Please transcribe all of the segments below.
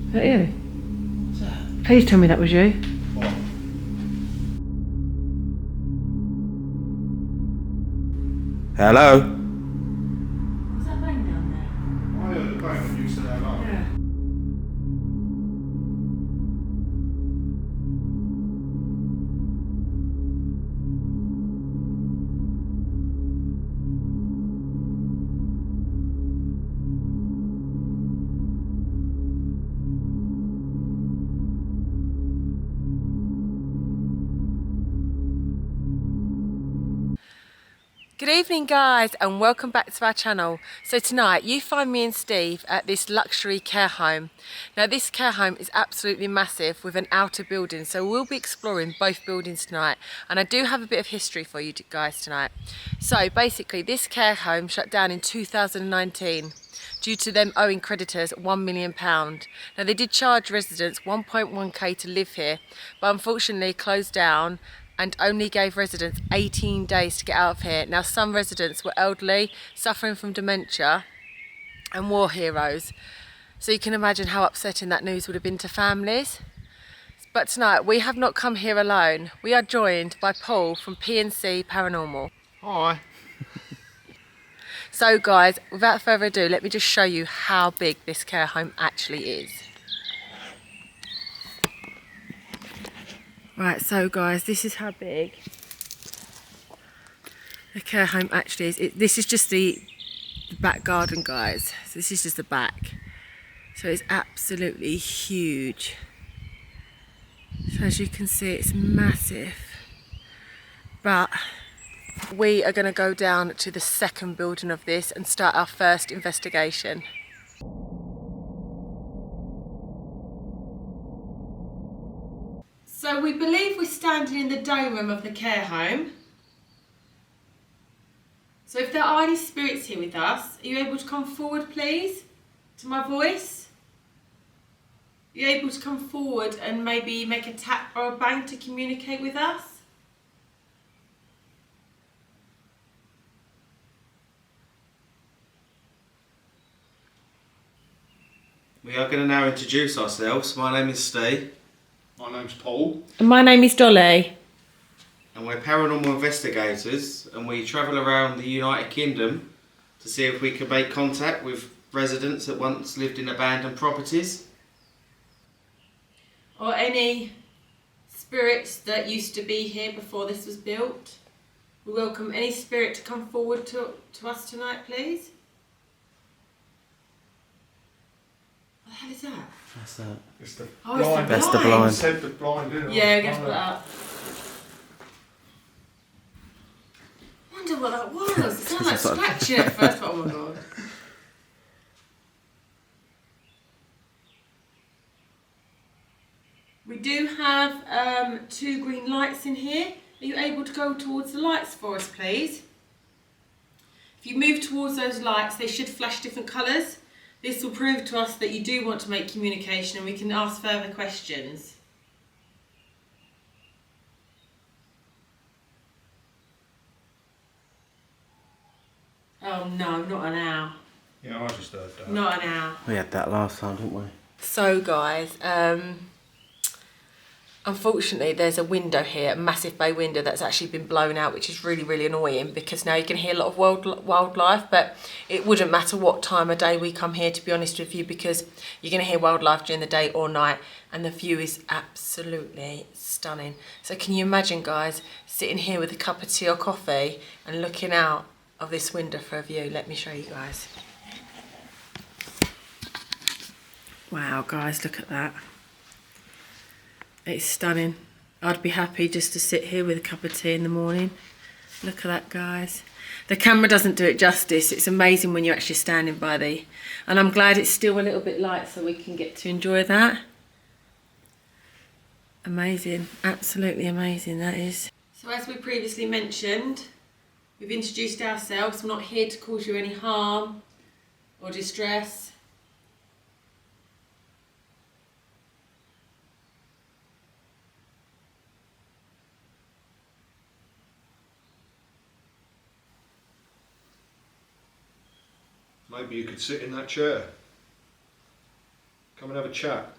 Is that you? What's that? Please tell me that was you. What? Hello? Was that bang down there? I heard the bang when you said hello. Yeah. Good evening guys, and welcome back to our channel. So tonight you find me and Steve at this luxury care home. Now this care home is absolutely massive with an outer building, so we'll be exploring both buildings tonight, and I do have a bit of history for you guys tonight. So basically this care home shut down in 2019 due to them owing creditors £1 million. Now they did charge residents 1.1k to live here, but unfortunately closed down and only gave residents 18 days to get out of here. Now some residents were elderly, suffering from dementia and war heroes. So you can imagine how upsetting that news would have been to families. But tonight we have not come here alone. We are joined by Paul from P&C Paranormal. Hi. So guys, without further ado, let me just show you how big this care home actually is. Right, so guys, this is how big the care home actually is. This is just the back garden, guys. So this is just the back. So it's absolutely huge. So as you can see, it's massive. But we are going to go down to the second building of this and start our first investigation. So we believe we're standing in the day room of the care home. So if there are any spirits here with us, are you able to come forward please to my voice? Are you able to come forward and maybe make a tap or a bang to communicate with us? We are going to now introduce ourselves. My name is Steve. My name's Paul. And my name is Dolly. And we're paranormal investigators, and we travel around the United Kingdom to see if we can make contact with residents that once lived in abandoned properties. Or any spirits that used to be here before this was built. We welcome any spirit to come forward to us tonight, please. What the hell is that? That's that. It's the Oh, it's the blind. That's the blind. blind. I said the blind, didn't I? Yeah, I'm going to put that up. I wonder what that was. It sounded like scratching at first, but oh my god. We do have 2 green lights in here. Are you able to go towards the lights for us, please? If you move towards those lights, they should flash different colours. This will prove to us that you do want to make communication and we can ask further questions. Oh no, not an owl. Yeah, I just heard that. Not an owl. We had that last time, didn't we? So guys, unfortunately there's a window here, a massive bay window that's actually been blown out, which is really, really annoying because now you can hear a lot of wildlife, but it wouldn't matter what time of day we come here, to be honest with you, because you're going to hear wildlife during the day or night, and the view is absolutely stunning. So can you imagine, guys, sitting here with a cup of tea or coffee and looking out of this window for a view? Let me show you guys. Wow, guys, look at that. It's stunning. I'd be happy just to sit here with a cup of tea in the morning. Look at that, guys. The camera doesn't do it justice. It's amazing when you're actually standing by the... And I'm glad it's still a little bit light so we can get to enjoy that. Amazing. Absolutely amazing, that is. So as we previously mentioned, we've introduced ourselves. We're not here to cause you any harm or distress. Maybe you could sit in that chair. Come and have a chat.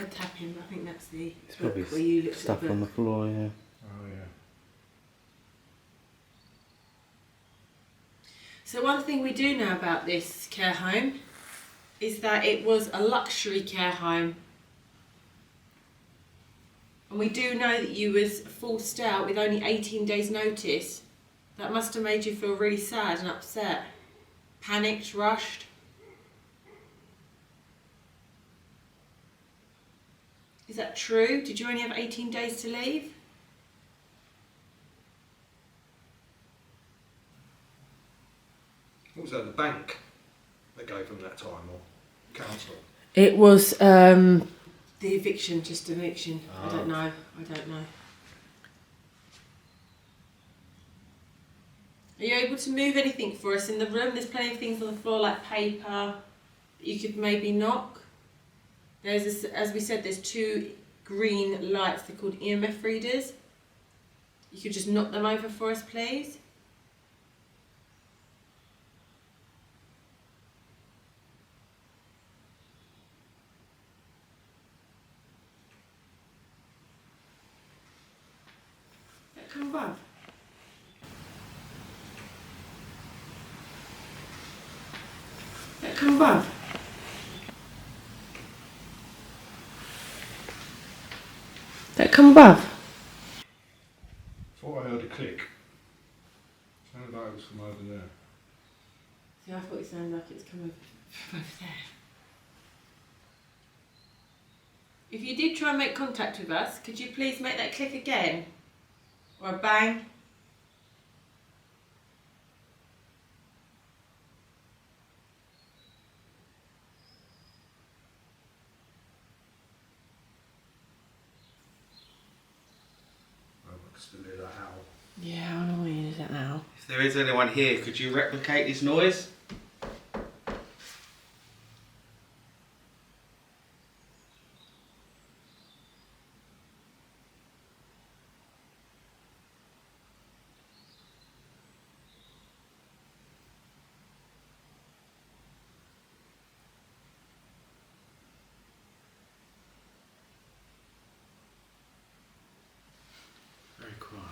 heard tapping, but I think that's the It's book probably where you looked at stuff the on the book. floor, yeah. Oh yeah. So one thing we do know about this care home is that it was a luxury care home. And we do know that you was forced out with only 18 days notice. That must have made you feel really sad and upset. Panicked, rushed. Is that true? Did you only have 18 days to leave? What was that, the bank that gave them that time, or council? It was the eviction, just an eviction. I don't know. Are you able to move anything for us in the room? There's plenty of things on the floor like paper that you could maybe knock. There's, as we said, there's 2 green lights. They're called EMF readers. You could just knock them over for us, please. That come above. That come above. That come above. Thought I heard a click. Sounded like it was from over there. See, I thought it sounded like it was coming from over there. If you did try and make contact with us, could you please make that click again? Or a bang? Oh, I can still hear that owl. Yeah, how annoying is that now? If there is anyone here, could you replicate this noise? Very quiet.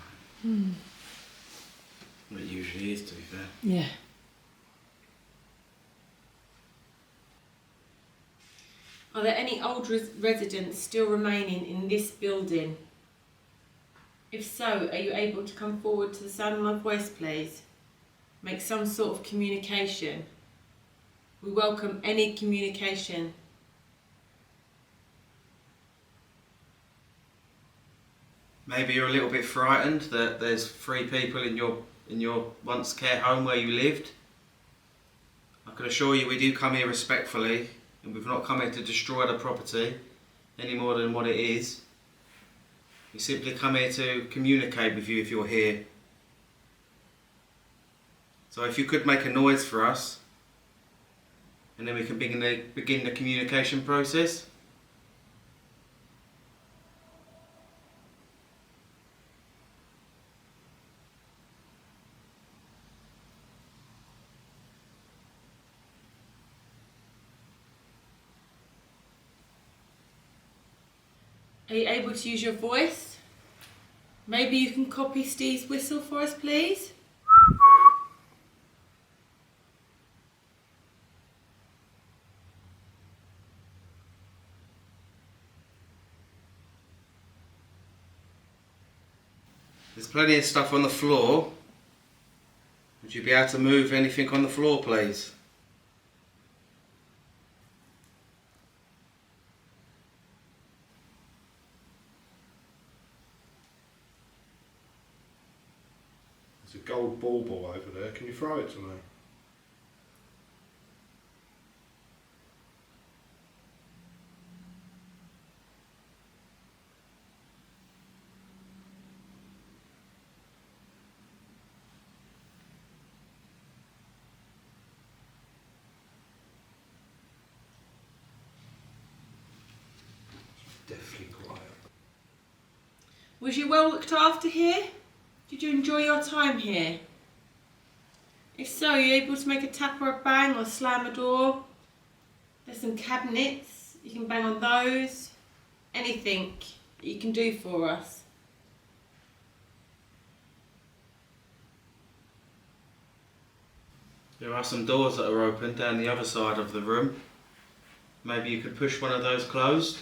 It usually is, to be fair. Yeah. Are there any old residents still remaining in this building? If so, are you able to come forward to the sound of my voice, please? Make some sort of communication. We welcome any communication. Maybe you're a little bit frightened that there's 3 people in your once care home where you lived. I can assure you we do come here respectfully, and we've not come here to destroy the property any more than what it is. We simply come here to communicate with you if you're here. So if you could make a noise for us, and then we can begin the communication process. Are you able to use your voice? Maybe you can copy Steve's whistle for us, please? There's plenty of stuff on the floor. Would you be able to move anything on the floor, please? There's a gold ball over there. Can you throw it to me? Definitely quiet. Was you well looked after here? Did you enjoy your time here? If so, are you able to make a tap or a bang or slam a door? There's some cabinets, you can bang on those. anything you can do for us. There are some doors that are open down the other side of the room. Maybe you could push one of those closed.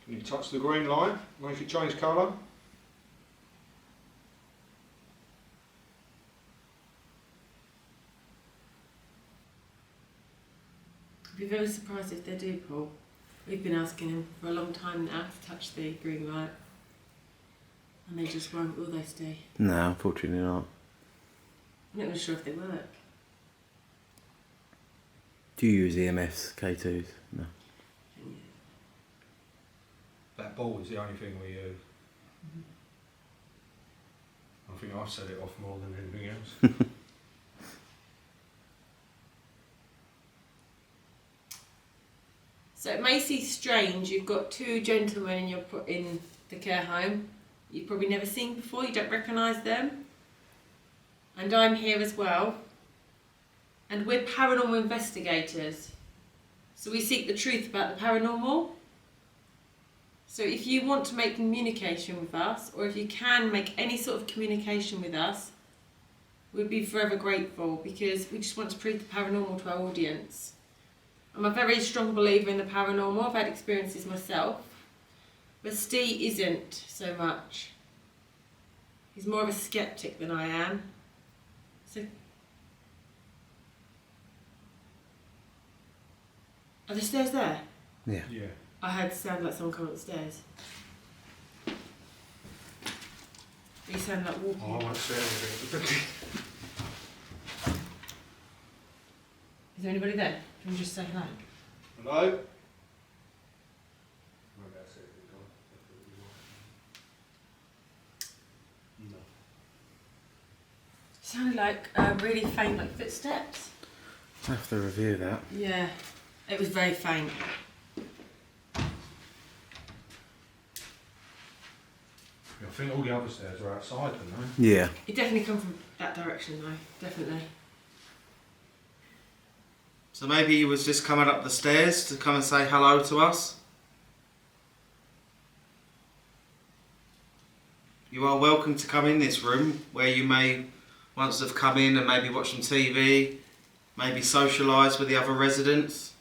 Can you touch the green line? Make it change colour? I'd be very surprised if they do, Paul. We've been asking him for a long time now to touch the green light. And they just won't, will they, Steve? No, unfortunately not. I'm not even sure if they work. Do you use EMFs, K2s? No. That ball is the only thing we use. I think I've set it off more than anything else. So it may seem strange, you've got two gentlemen in the care home you've probably never seen before, you don't recognise them. And I'm here as well. And we're paranormal investigators. So we seek the truth about the paranormal. So if you want to make communication with us, or if you can make any sort of communication with us, we'd be forever grateful, because we just want to prove the paranormal to our audience. I'm a very strong believer in the paranormal. I've had experiences myself. But Steve isn't so much. He's more of a skeptic than I am. So, are the stairs there? Yeah. Yeah. I heard sound like someone coming up the stairs. You sound like walking. Oh, I won't say anything. Is there anybody there? Can you just say hello? Hello? Maybe that's it. No. Sounded like really faint, like footsteps. I have to review that. Yeah, it was very faint. I think all the other stairs are outside, don't Yeah. It definitely come from that direction though, definitely. So maybe he was just coming up the stairs to come and say hello to us. You are welcome to come in this room, where you may once have come in and maybe watch some TV, maybe socialise with the other residents.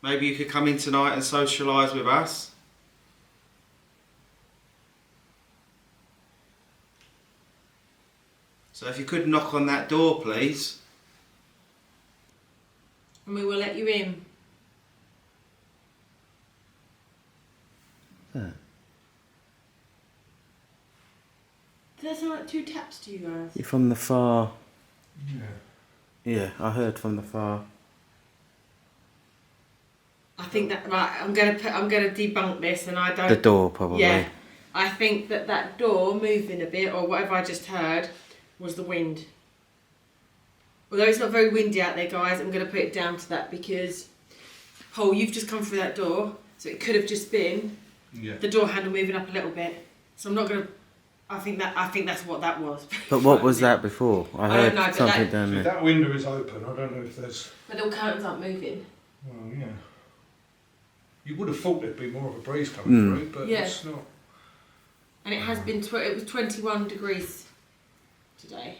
Maybe you could come in tonight and socialise with us. So if you could knock on that door, please. And we will let you in. Yeah. Does that sound like two taps to you guys? You're from the far. you? Yeah. Yeah, I heard from the far. I think that I'm gonna debunk this, and I don't. The door, probably. Yeah, I think that door moving a bit, or whatever I just heard, was the wind. Although it's not very windy out there, guys, I'm going to put it down to that, because, Paul, you've just come through that door, so it could have just been the door handle moving up a little bit. So I'm not going to. I think that's what that was. But what was that before? I heard don't know, but something down See, there. that window is open. I don't know if there's. My little curtains aren't moving. Well, yeah. You would have thought there'd be more of a breeze coming through, but Yeah. it's not. And it has been. It was 21 degrees today.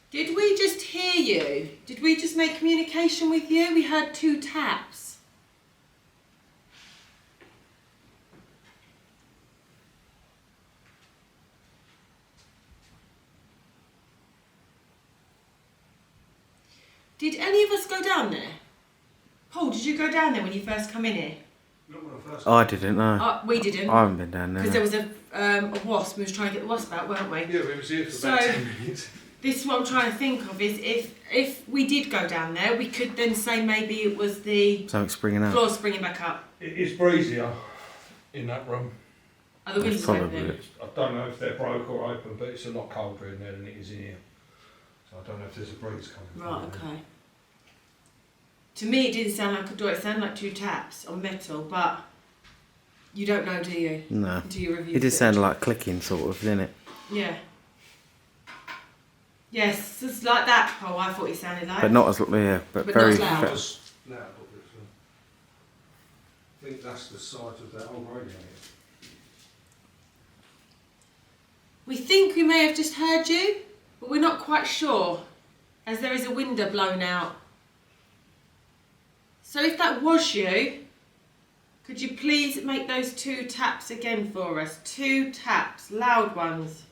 Did we just hear you? Did we just make communication with you? We heard two taps. Did any of us go down there? Paul, did you go down there when you first come in here? Not when I first. I didn't know. We didn't. I haven't been down there. Because there was a wasp. We was trying to get the wasp out, weren't we? Yeah, we was here for about 10 minutes. This is what I'm trying to think of, is if we did go down there, we could then say maybe it was the Something springing up. floor springing back up. It is breezier in that room. Are the windows Probably. open? I don't know if they're broke or open, but it's a lot colder in there than it is in here. So I don't know if there's a breeze coming. Right, through there. okay. To me, it didn't sound like a door, it sounded like two taps on metal, but You don't know, do you? No. Do you review It did footage? sound like clicking, sort of, didn't it? Yeah. Yes, it's like that. Oh, I thought it sounded like. But not as, yeah, but But very. not loud. That was loud, obviously. I think that's the side of that old radiator. We think we may have just heard you, but we're not quite sure, as there is a window blown out. So if that was you, could you please make those 2 taps again for us? 2 taps, loud ones.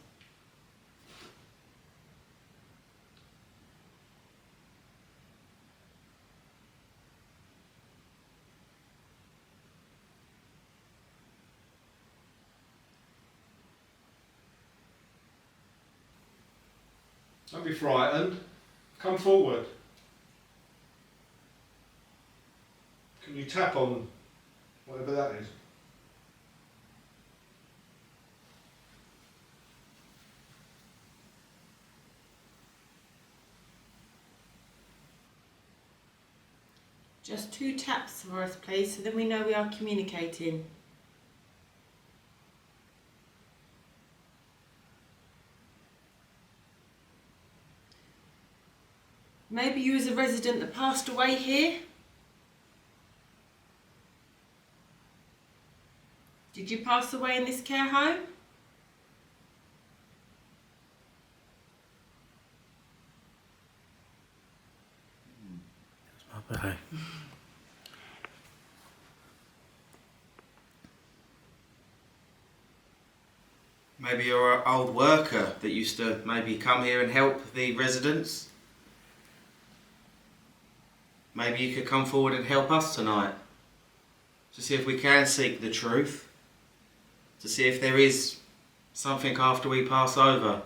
Don't be frightened. Come forward. Can you tap on whatever that is? Just 2 taps for us, please, so then we know we are communicating. Maybe you as a resident that passed away here? Did you pass away in this care home? Okay. Maybe you're an old worker that used to maybe come here and help the residents. Maybe you could come forward and help us tonight to see if we can seek the truth, to see if there is something after we pass over.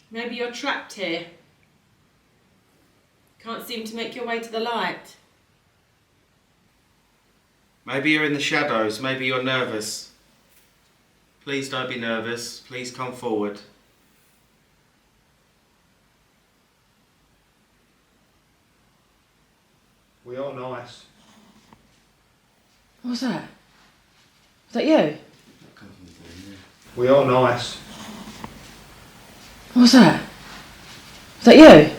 Maybe you're trapped here. Can't seem to make your way to the light. Maybe you're in the shadows, maybe you're nervous. Please don't be nervous, please come forward. We are nice. What was that? Was that you? We are nice. What was that? Was that you?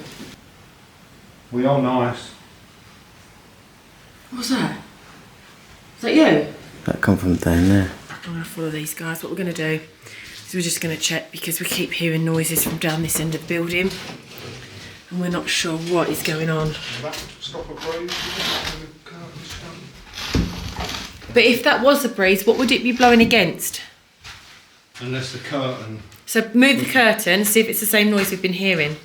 We are nice. What was that? Was that you? That come from down there. I'm going to follow these guys. What we're going to do is we're just going to check because we keep hearing noises from down this end of the building and we're not sure what is going on. That stop a breeze. But if that was a breeze, what would it be blowing against? Unless the curtain. So move the curtain, see if it's the same noise we've been hearing.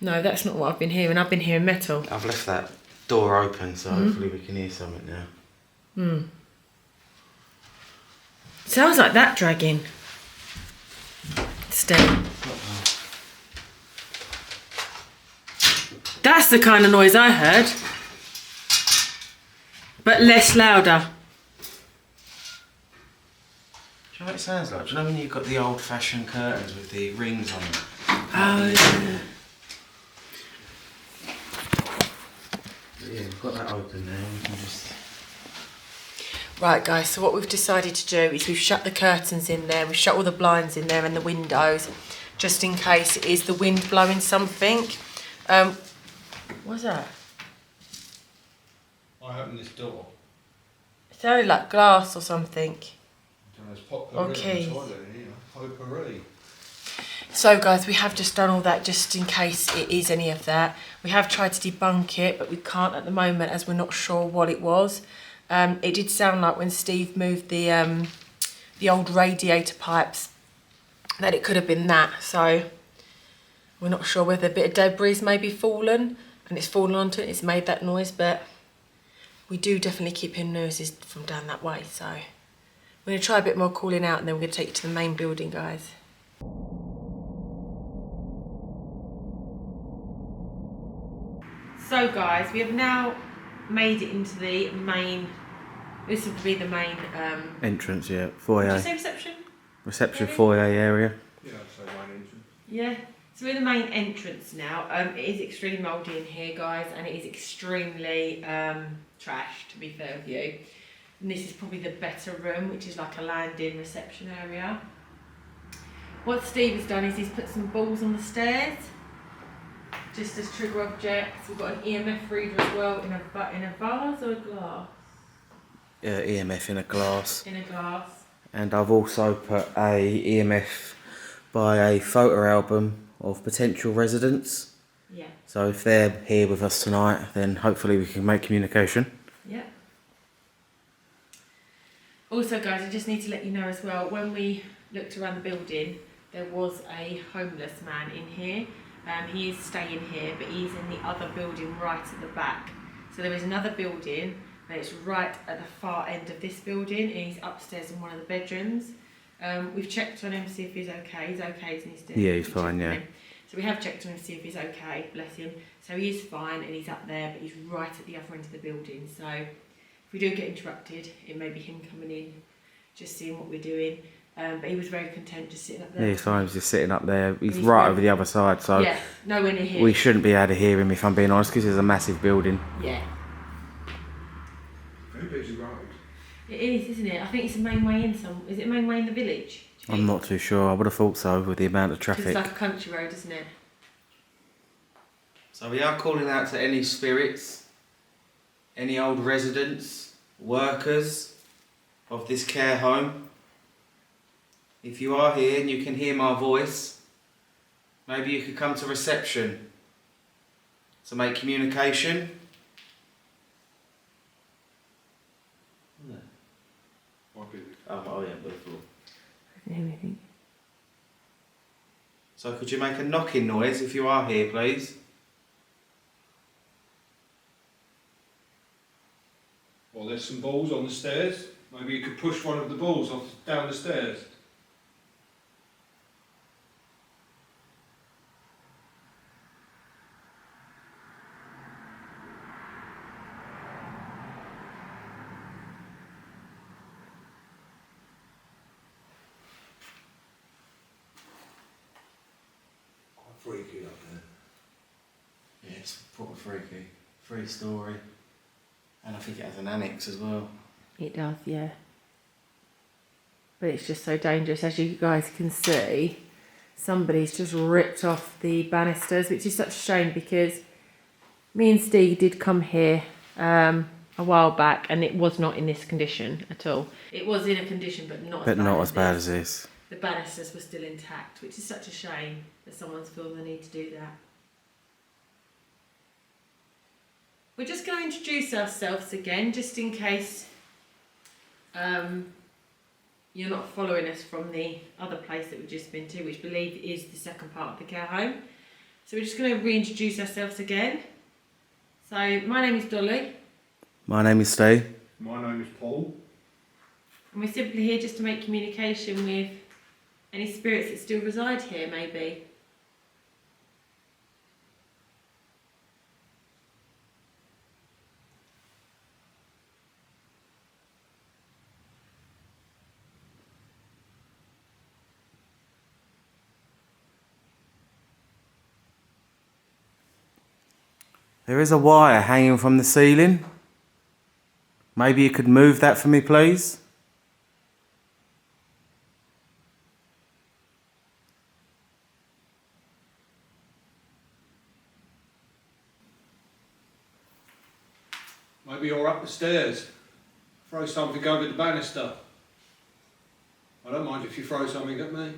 No, that's not what I've been hearing. I've been hearing metal. I've left that door open, so hopefully we can hear something now. Sounds like that dragging. Stay. That's the kind of noise I heard. But less louder. Do you know what it sounds like? Do you know when you've got the old-fashioned curtains with the rings on them? Oh, yeah. Yeah, we've got that open now. We can just... Right guys, so what we've decided to do is we've shut the curtains in there, we've shut all the blinds in there and the windows, just in case it is the wind blowing something. What's that? I opened this door. It sounded like glass or something. There's potpourri Okay. in the toilet in here. Potpourri. So guys, we have just done all that just in case it is any of that. We have tried to debunk it, but we can't at the moment as we're not sure what it was. It did sound like when Steve moved the old radiator pipes that it could have been that. So we're not sure whether a bit of debris maybe fallen and it's fallen onto it, it's made that noise, but we do definitely keep hearing noises from down that way. So we're going to try a bit more calling out and then we're going to take you to the main building, guys. So guys, we have now made it into the main, this would be the main, Entrance, yeah. did Foyer. you say reception? Reception foyer area. Yeah, I'd say main entrance. Yeah. So we're in the main entrance now. It is extremely mouldy in here, guys, and it is extremely trash, to be fair with you. And this is probably the better room, which is like a landing reception area. What Steve has done is he's put some balls on the stairs, just as trigger objects. We've got an EMF reader as well in a vase or a glass? EMF in a glass. In a glass. And I've also put a EMF by a photo album of potential residents. Yeah. So if they're here with us tonight, then hopefully we can make communication. Yeah. Also, guys, I just need to let you know as well, when we looked around the building, there was a homeless man in here. He is staying here, but he's in the other building right at the back. So there is another building, and it's right at the far end of this building, and he's upstairs in one of the bedrooms. We've checked on him to see if he's okay. He's okay, isn't he, Steve? Yeah, he's fine, yeah. So we have checked on him to see if he's okay, bless him. So he is fine, and he's up there, but he's right at the other end of the building. So if we do get interrupted, it may be him coming in, just seeing what we're doing. But he was very content just sitting up there. Yeah, he's fine. He's just sitting up there. He's right over the other side, so yeah, nowhere near here. we shouldn't be able to hear him, if I'm being honest, because it's a massive building. Yeah. Very busy road. It is, isn't it? I think it's the main way in is it main way in the village? Do you I'm think? not too sure. I would have thought so with the amount of 'Cause traffic. it's like a country road, isn't it? So we are calling out to any spirits, any old residents, workers of this care home. If you are here and you can hear my voice, maybe you could come to reception to make communication. Might be. Oh yeah, beautiful. Anything. So could you make a knocking noise if you are here, please? Well, there's some balls on the stairs. Maybe you could push one of the balls off down the stairs. Quite freaky up there. Yeah, it's proper freaky. 3-story. And I think it has an annex as well. It does, yeah. But it's just so dangerous. As you guys can see, somebody's just ripped off the banisters, which is such a shame because me and Steve did come here a while back and it was not in this condition at all. It was in a condition, but not as bad as this. The banisters were still intact, which is such a shame that someone's felt the need to do that. We're just going to introduce ourselves again, just in case you're not following us from the other place that we've just been to, which I believe is the second part of the care home. So we're just going to reintroduce ourselves again. So my name is Dolly. My name is Steve. My name is Paul. And we're simply here just to make communication with any spirits that still reside here, maybe. There is a wire hanging from the ceiling. Maybe you could move that for me, please? Maybe you're up the stairs. Throw something over the banister. I don't mind if you throw something at me. As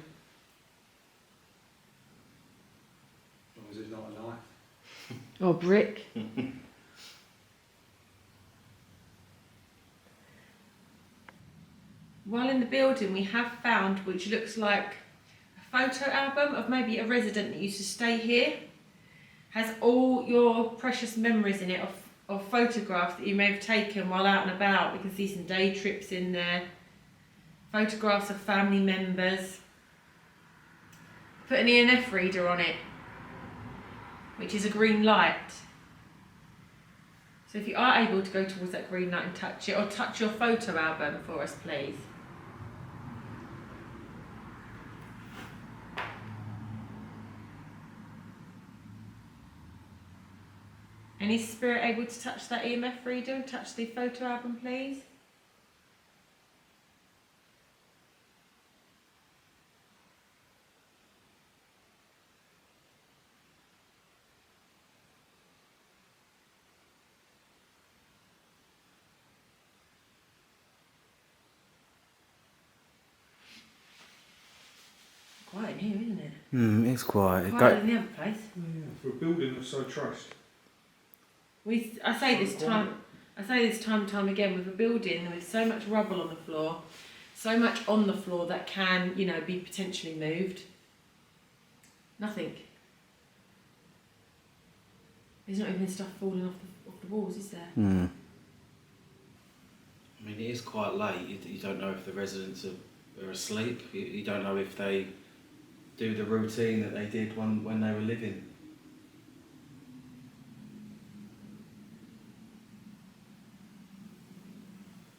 long as it's not a knife. Or brick. While in the building, we have found, which looks like a photo album of maybe a resident that used to stay here. Has all your precious memories in it of photographs that you may have taken while out and about. We can see some day trips in there. Photographs of family members. Put an EMF reader on it, which is a green light. So if you are able to go towards that green light and touch it, or touch your photo album for us, please. Any spirit able to touch that EMF reader and touch the photo album, please? Quiet in here, isn't it? It's quiet. Quieter than the other place. Yeah, for a building that's so trashed. I say this time and time again, with a building with so much rubble on the floor, so much on the floor that can, be potentially moved. Nothing. There's not even stuff falling off the walls, is there? I mean, it is quite late. You don't know if the residents are asleep. You don't know if they do the routine that they did when they were living.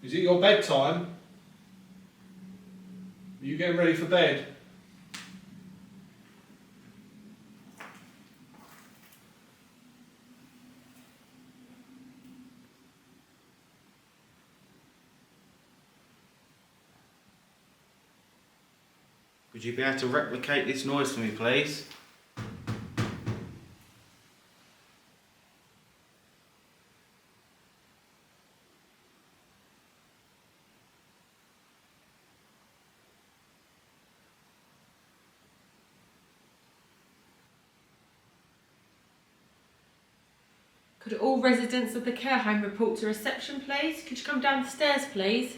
Is it your bedtime? Are you getting ready for bed? Would you be able to replicate this noise for me, please? Could all residents of the care home report to reception, please? Could you come down the stairs, please?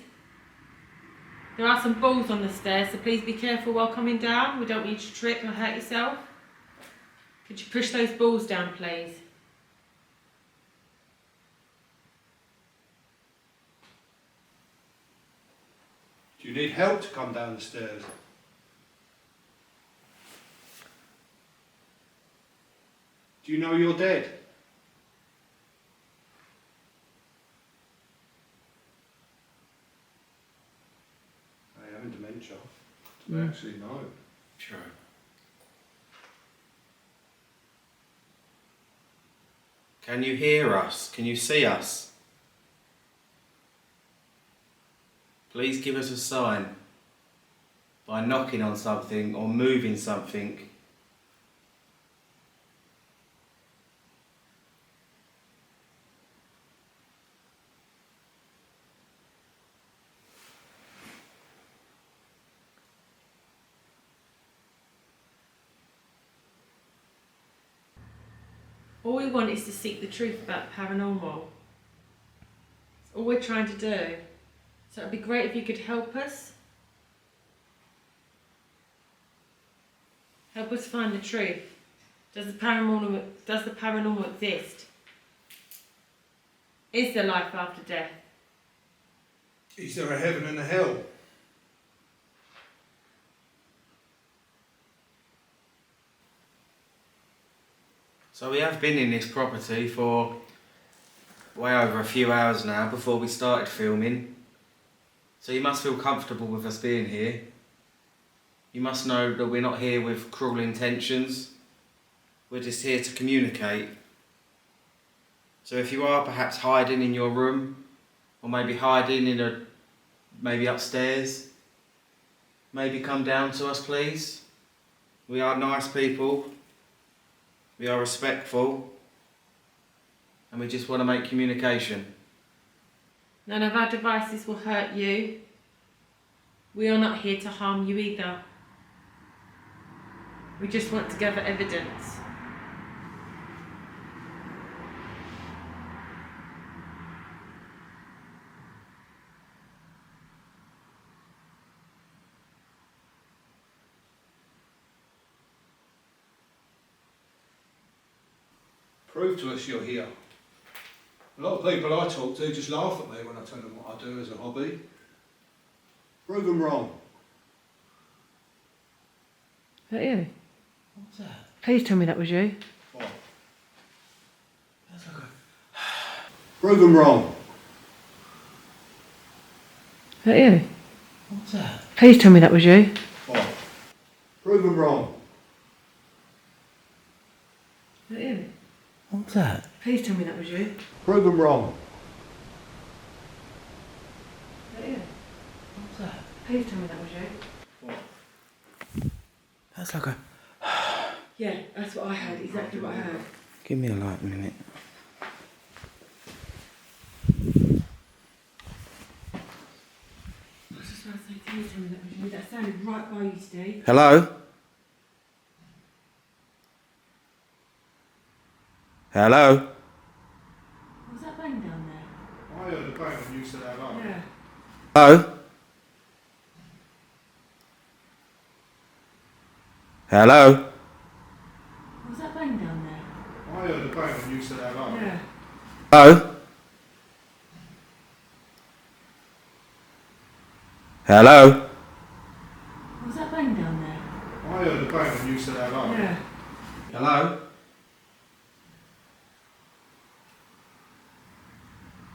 There are some balls on the stairs, so please be careful while coming down. We don't want you to trip or hurt yourself. Could you push those balls down, please? Do you need help to come down the stairs? Do you know you're dead? I have dementia. Do they actually know? Sure. Can you hear us? Can you see us? Please give us a sign by knocking on something or moving something. All we want is to seek the truth about paranormal. That's all we're trying to do. So it'd be great if you could help us. Help us find the truth. Does the paranormal exist? Is there life after death? Is there a heaven and a hell? So we have been in this property for way over a few hours now before we started filming. So you must feel comfortable with us being here. You must know that we're not here with cruel intentions. We're just here to communicate. So if you are perhaps hiding in your room, or maybe hiding maybe upstairs, maybe come down to us, please. We are nice people. We are respectful. And we just want to make communication. None of our devices will hurt you. We are not here to harm you either. We just want to gather evidence. Prove to us you're here. A lot of people I talk to just laugh at me when I tell them what I do as a hobby. Prove them wrong. Is that you? What's that? Please tell me that was you. What? That's okay. Prove them wrong. Is that you? What's that? Please tell me that was you. What? Prove them wrong. Is that you? What's that? Please tell me that was you. Prove them wrong. Is that you? What's that? Please tell me that was you. That's like a... Yeah, that's what I heard, exactly what I heard. Give me a light minute. I was just about to say, please tell me that was you. That sounded right by you, Steve. Hello? Hello? What was that bang down there? I heard the bang when you said hello. Yeah. Hello? Hello? What was that bang down there? I heard the bang when you said hello. Yeah. Hello? Hello? What was that bang down there? I heard the bang when you said hello. Yeah. Hello?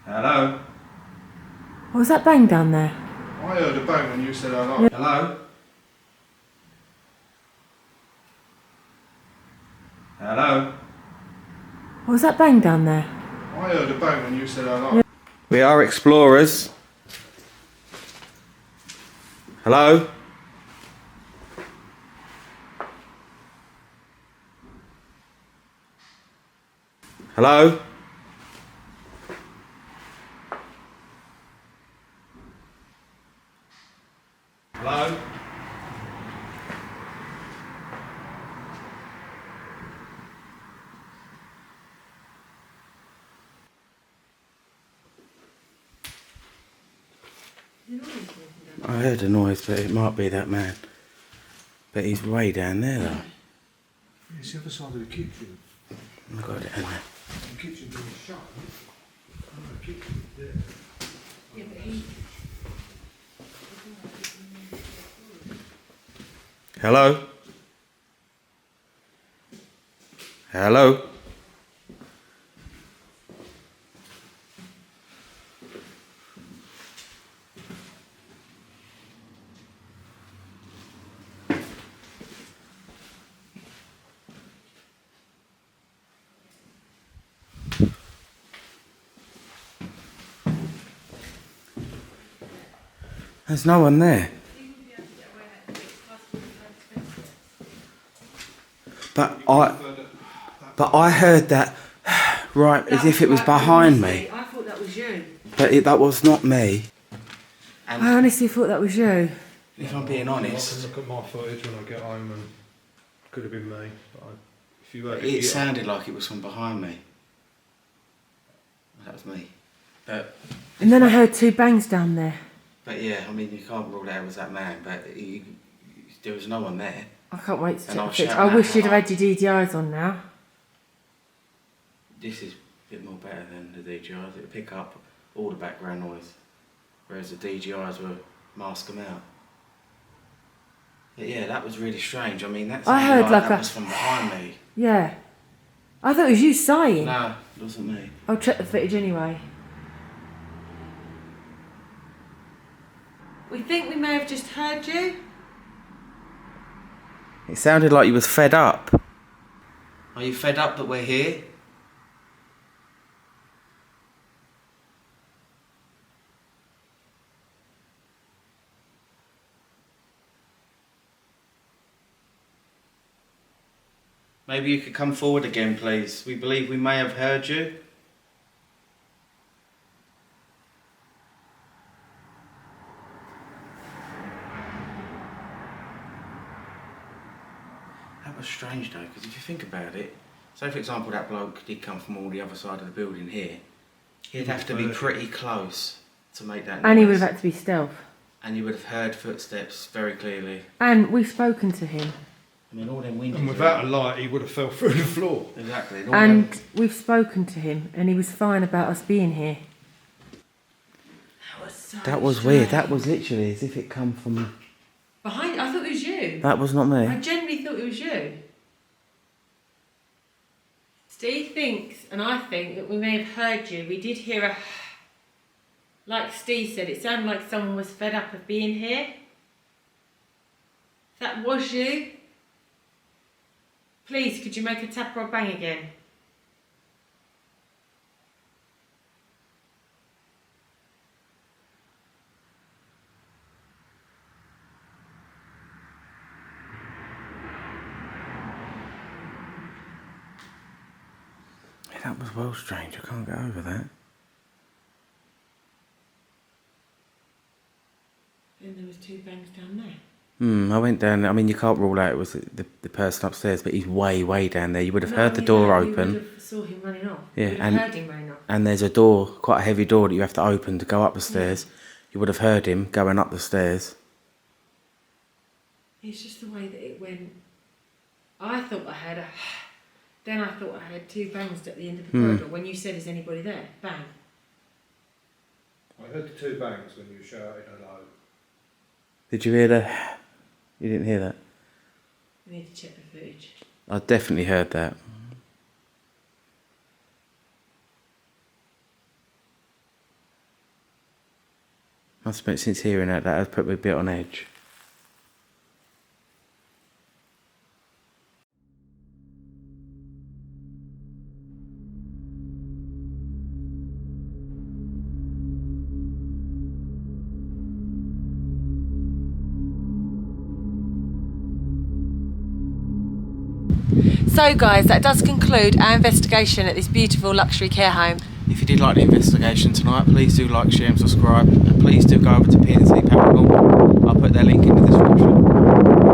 Hello? What was that bang down there? I heard the bang when you said hello. Yeah. Hello? Hello? What was that bang down there? I heard the bang when you said hello. We are explorers. Hello? Hello? Hello? I heard a noise, but it might be that man. But he's way down there though. It's the other side of the kitchen. I've got it in there. The kitchen door is shut. Oh, the kitchen is there. Yeah, but he... Hello? Hello? There's no one there. But I heard that right as if it was behind me. I thought that was you. But that was not me. I honestly thought that was you. If I'm being I can honest, look at my footage when I get home and could have been me. But if you heard it sounded like it was from behind me. That was me. And then I heard two bangs down there. But yeah, I mean, you can't rule out it was that man, but there was no one there. I can't wait to And I'll check the footage. shout I wish that you'd have out. had your DDIs on now. This is a bit more better than the DJIs. It'll pick up all the background noise, whereas the DJIs will mask them out. But yeah, that was really strange. I mean, that I sounded heard like like that a- was from behind me. Yeah. I thought it was you sighing. No, it wasn't me. I'll check the footage anyway. We think we may have just heard you. It sounded like you was fed up. Are you fed up that we're here? Maybe you could come forward again, please. We believe we may have heard you. That was strange though, because if you think about it, say for example that bloke did come from all the other side of the building here, he'd have to be pretty close to make that noise. And he would have had to be stealth. And you would have heard footsteps very clearly. And we've spoken to him. I mean, all them windows. And without a light, he would have fell through the floor. Exactly. And we've spoken to him and he was fine about us being here. That was so That was strange. weird. That was literally as if it come from... Behind, I thought it was you. That was not me. I genuinely thought it was you. Steve thinks, and I think, that we may have heard you. We did hear a... Like Steve said, it sounded like someone was fed up of being here. If that was you, please, could you make a tap or a bang again? That was well strange. I can't get over that. Then there was 2 bangs down there. I went down. I mean, you can't rule out it was the person upstairs, but he's way down there. You would have No, heard I the mean, door you open. would have saw him running off. Yeah, You would have and- heard him running off. And there's a door, quite a heavy door that you have to open to go up the stairs. You would have heard him going up the stairs. It's just the way that it went. I thought I had a... Then I thought I had 2 bangs at the end of the corridor. When you said, is anybody there? Bang. I heard the 2 bangs when you shouted hello. Did you hear that? You didn't hear that? We need to check the footage. I definitely heard that. Must admit, since hearing that has put me a bit on edge. So guys, that does conclude our investigation at this beautiful luxury care home. If you did like the investigation tonight, please do like, share and subscribe. And please do go over to PNC Paranormal. I'll put their link in the description.